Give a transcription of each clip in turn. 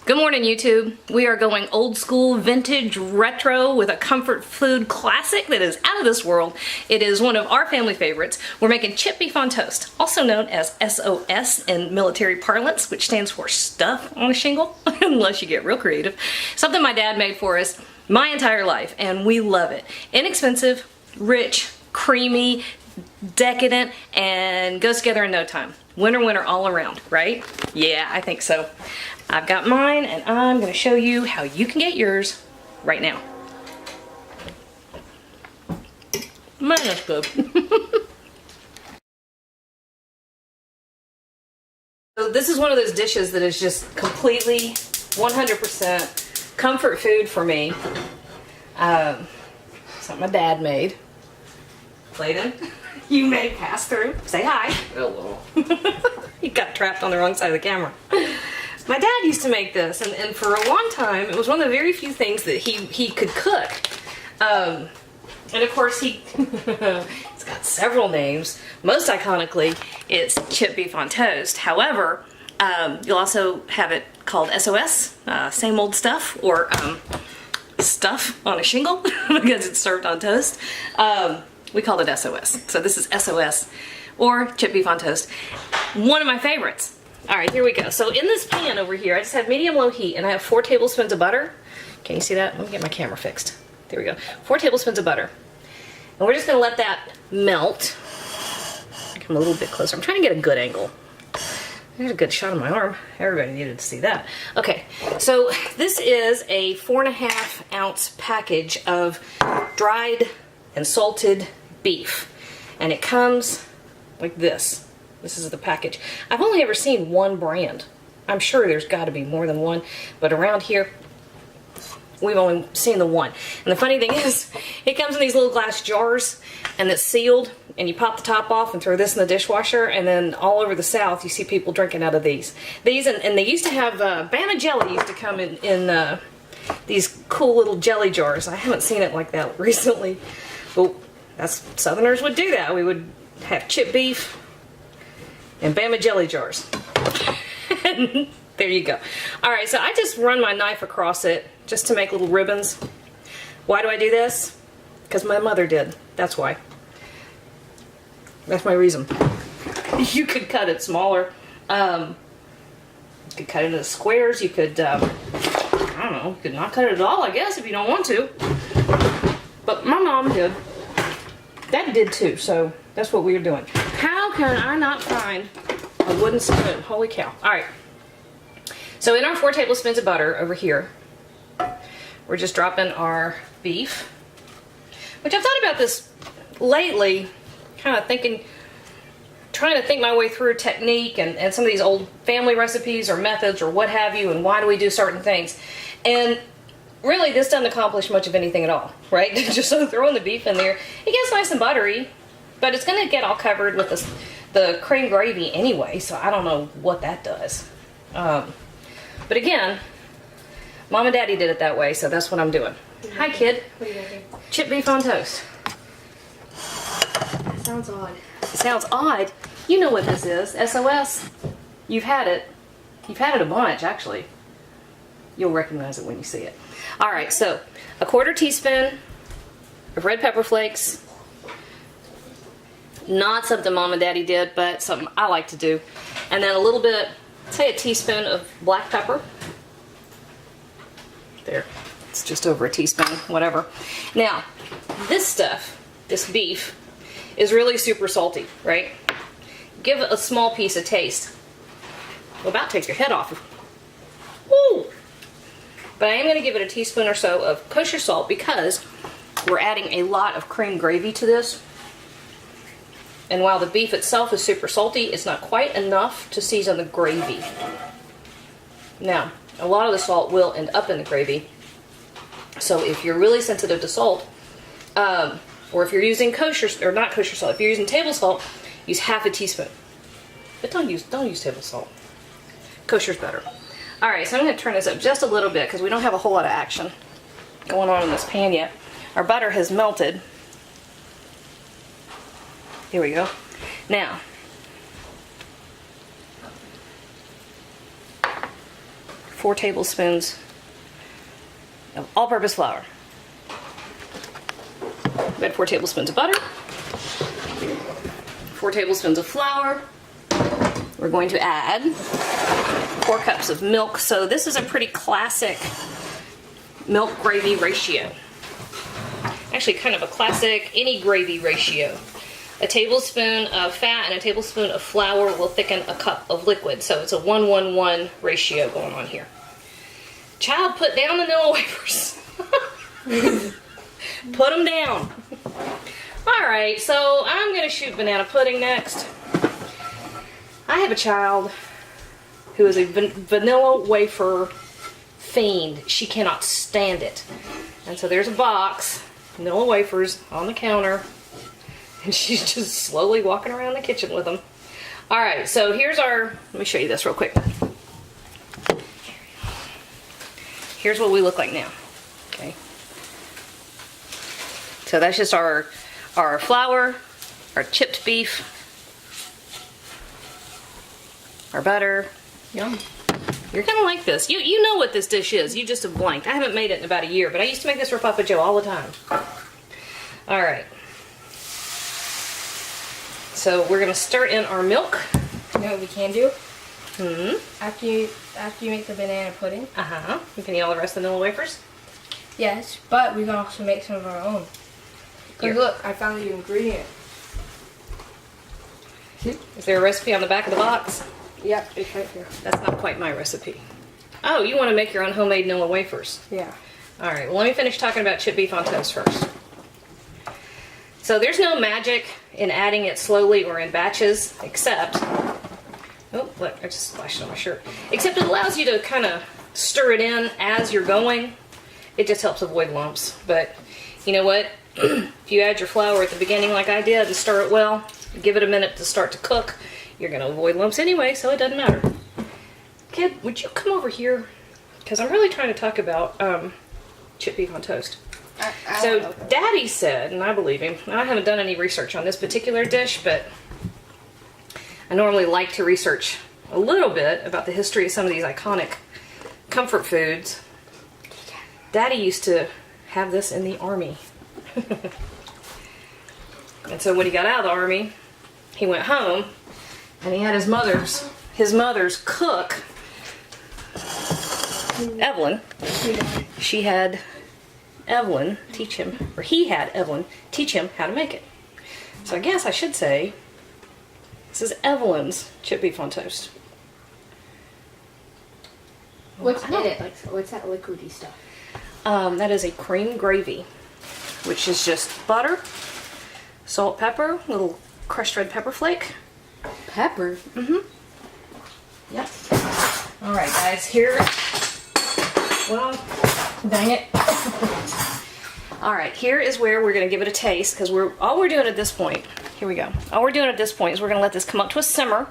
Good morning, YouTube. We are going old school, vintage, retro with a comfort food classic that is out of this world. It is one of our family favorites. We're making chip beef on toast, also known as SOS in military parlance, which stands for stuff on a shingle, unless you get real creative. Something my dad made for us my entire life, and we love it. Inexpensive, rich, creamy, decadent, and goes together in no time. Winner, winner all around, right? Yeah, I think so. I've got mine, and I'm going to show you how you can get yours right now. Mine is good. So this is one of those dishes that is just completely 100% comfort food for me. Something my dad made. Clayton, you may pass through. Say hi. Hello. You got trapped on the wrong side of the camera. My dad used to make this, and for a long time, it was one of the very few things that he could cook. And of course, he's got several names. Most iconically, it's chip beef on toast. However, you'll also have it called SOS, same old stuff, or stuff on a shingle, because it's served on toast. We call it SOS. So this is SOS, or chip beef on toast. One of my favorites. All right, here we go. So in this pan over here, I just have medium-low heat, and I have 4 tablespoons of butter. Can you see that? Let me get my camera fixed. There we go. 4 tablespoons of butter. And we're just gonna let that melt. Come a little bit closer. I'm trying to get a good angle. There's a good shot of my arm. Everybody needed to see that. Okay, so this is a 4.5 ounce package of dried and salted beef. And it comes like this. This is the package. I've only ever seen one brand. I'm sure there's got to be more than one, but around here, we've only seen the one. And the funny thing is, it comes in these little glass jars, and it's sealed, and you pop the top off and throw this in the dishwasher, and then all over the South, you see people drinking out of these. And they used to have, Bama jelly used to come in these cool little jelly jars. I haven't seen it like that recently, but Southerners would do that. We would have chip beef and Bama jelly jars. There you go. All right, so I just run my knife across it just to make little ribbons. Why do I do this? Because my mother did. That's why. That's my reason. You could cut it smaller. You could cut it into squares. You could, I don't know, you could not cut it at all, I guess, if you don't want to. But my mom did. Dad did too, so that's what we were doing. How can I not find a wooden spoon? Holy cow. All right. So in our 4 tablespoons of butter over here, we're just dropping our beef, which I've thought about this lately, kind of trying to think my way through technique and some of these old family recipes or methods or what have you, and why do we do certain things. And really, this doesn't accomplish much of anything at all, right? Just so throwing the beef in there, it gets nice and buttery, but it's going to get all covered with the cream gravy anyway, so I don't know what that does. But again, Mom and Daddy did it that way, so that's what I'm doing. Hi, kid. What are you doing? Chip beef on toast. That sounds odd. It sounds odd. You know what this is. SOS. You've had it. You've had it a bunch, actually. You'll recognize it when you see it. All right, so a 1/4 teaspoon of red pepper flakes. Not something Mom and Daddy did, but something I like to do. And then a little bit, say a teaspoon of black pepper. There, it's just over a teaspoon, whatever. Now, this stuff, this beef, is really super salty, right? Give it a small piece of taste. Will about take your head off. Woo! But I am going to give it a teaspoon or so of kosher salt because we're adding a lot of cream gravy to this. And while the beef itself is super salty, it's not quite enough to season the gravy. Now, a lot of the salt will end up in the gravy. So if you're really sensitive to salt, or if you're using kosher, or not kosher salt, if you're using table salt, use 1/2 teaspoon. But don't use table salt. Kosher's better. All right, so I'm going to turn this up just a little bit because we don't have a whole lot of action going on in this pan yet. Our butter has melted. Here we go. Now, 4 tablespoons of all-purpose flour. We had 4 tablespoons of butter, 4 tablespoons of flour. We're going to add 4 cups of milk. So this is a pretty classic milk gravy ratio. Actually, kind of a classic any gravy ratio. A tablespoon of fat and a tablespoon of flour will thicken a cup of liquid. So it's a 1-1-1 ratio going on here. Child, put down the vanilla wafers. Put them down. Alright, so I'm going to shoot banana pudding next. I have a child who is a vanilla wafer fiend. She cannot stand it. And so there's a box, vanilla wafers on the counter, and she's just slowly walking around the kitchen with them. Alright, so here's our, let me show you this real quick. Here's what we look like now. Okay. So that's just our flour, our chipped beef, our butter. Yum. You're gonna like this. You know what this dish is. You just have blanked. I haven't made it in about a year, but I used to make this for Papa Joe all the time. All right. So we're gonna stir in our milk. You know what we can do? Hmm. After you make the banana pudding. We can eat all the rest of the vanilla wafers. Yes, but we can also make some of our own. Cause look, I found the ingredient. Is there a recipe on the back of the box? Yep, it's right here. That's not quite my recipe. Oh, you want to make your own homemade vanilla wafers? Yeah. All right, well, let me finish talking about chipped beef on toast first. So there's no magic in adding it slowly or in batches, except, oh, look, I just splashed it on my shirt. Except it allows you to kind of stir it in as you're going. It just helps avoid lumps. But you know what? If you add your flour at the beginning like I did and stir it well, give it a minute to start to cook, you're going to avoid lumps anyway, so it doesn't matter. Kid, would you come over here? Because I'm really trying to talk about chipped beef on toast. So Daddy said, and I believe him, and I haven't done any research on this particular dish, but I normally like to research a little bit about the history of some of these iconic comfort foods. Daddy used to have this in the army. And so when he got out of the army, he went home and he had his mother's cook, Evelyn. She had Evelyn teach him, or he had Evelyn teach him how to make it. So I guess I should say, this is Evelyn's chipped beef on toast. What's in it? Like, what's that liquidy stuff? That is a cream gravy, which is just butter, salt, pepper, little crushed red pepper flake. Pepper? Mm-hmm. Yep. All right, guys, here. Well, dang it. All right, here is where we're going to give it a taste, because all we're doing at this point, here we go. All we're doing at this point is we're going to let this come up to a simmer,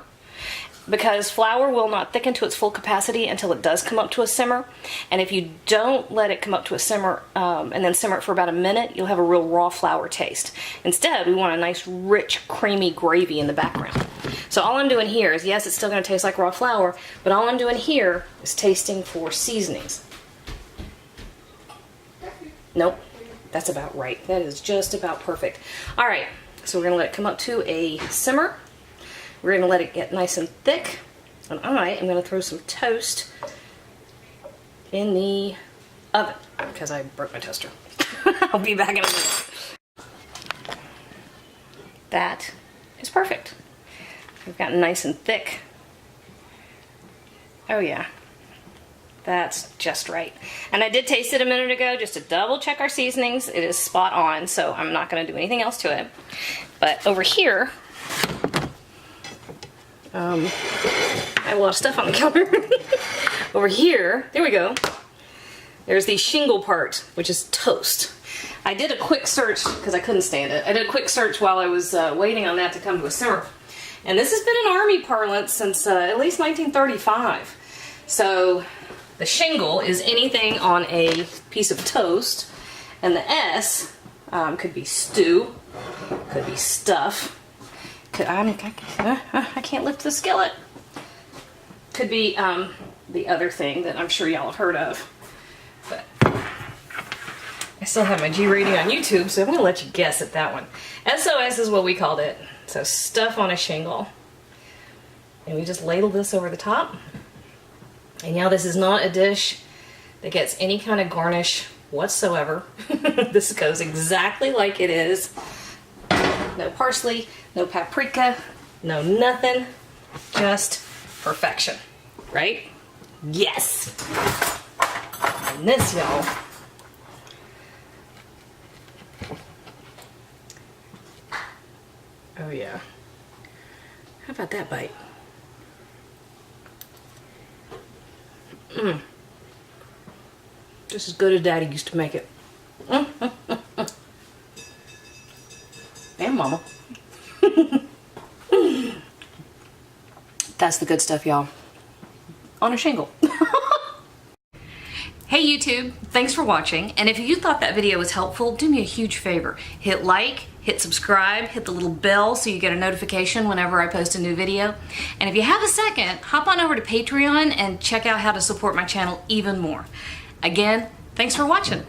because flour will not thicken to its full capacity until it does come up to a simmer. And if you don't let it come up to a simmer and then simmer it for about a minute, you'll have a real raw flour taste. Instead, we want a nice, rich, creamy gravy in the background. So all I'm doing here is, yes, it's still going to taste like raw flour, but all I'm doing here is tasting for seasonings. Nope, that's about right. That is just about perfect. All right, so we're going to let it come up to a simmer. We're going to let it get nice and thick. And I am going to throw some toast in the oven, because I broke my toaster. I'll be back in a minute. That is perfect. We've gotten nice and thick. Oh yeah. That's just right. And I did taste it a minute ago just to double check our seasonings. It is spot on, so I'm not going to do anything else to it. But over here, I have a lot of stuff on the counter. Over here, there we go. There's the shingle part, which is toast. I did a quick search because I couldn't stand it. I did a quick search while I was waiting on that to come to a simmer. And this has been an Army parlance since at least 1935. So the shingle is anything on a piece of toast. And the S could be stew, could be stuff. I can't lift the skillet. Could be the other thing that I'm sure y'all have heard of. But I still have my G rating on YouTube, so I'm gonna let you guess at that one. SOS is what we called it. So stuff on a shingle. And we just ladle this over the top. And now this is not a dish that gets any kind of garnish whatsoever. This goes exactly like it is. No parsley, no paprika, no nothing. Just perfection, right? Yes. And this, y'all, oh yeah. How about that bite? Just as good as Daddy used to make it. And Mama. That's the good stuff, y'all. On a shingle. Hey YouTube, thanks for watching. And if you thought that video was helpful, do me a huge favor. Hit like, hit subscribe, hit the little bell so you get a notification whenever I post a new video. And if you have a second, hop on over to Patreon and check out how to support my channel even more. Again, thanks for watching.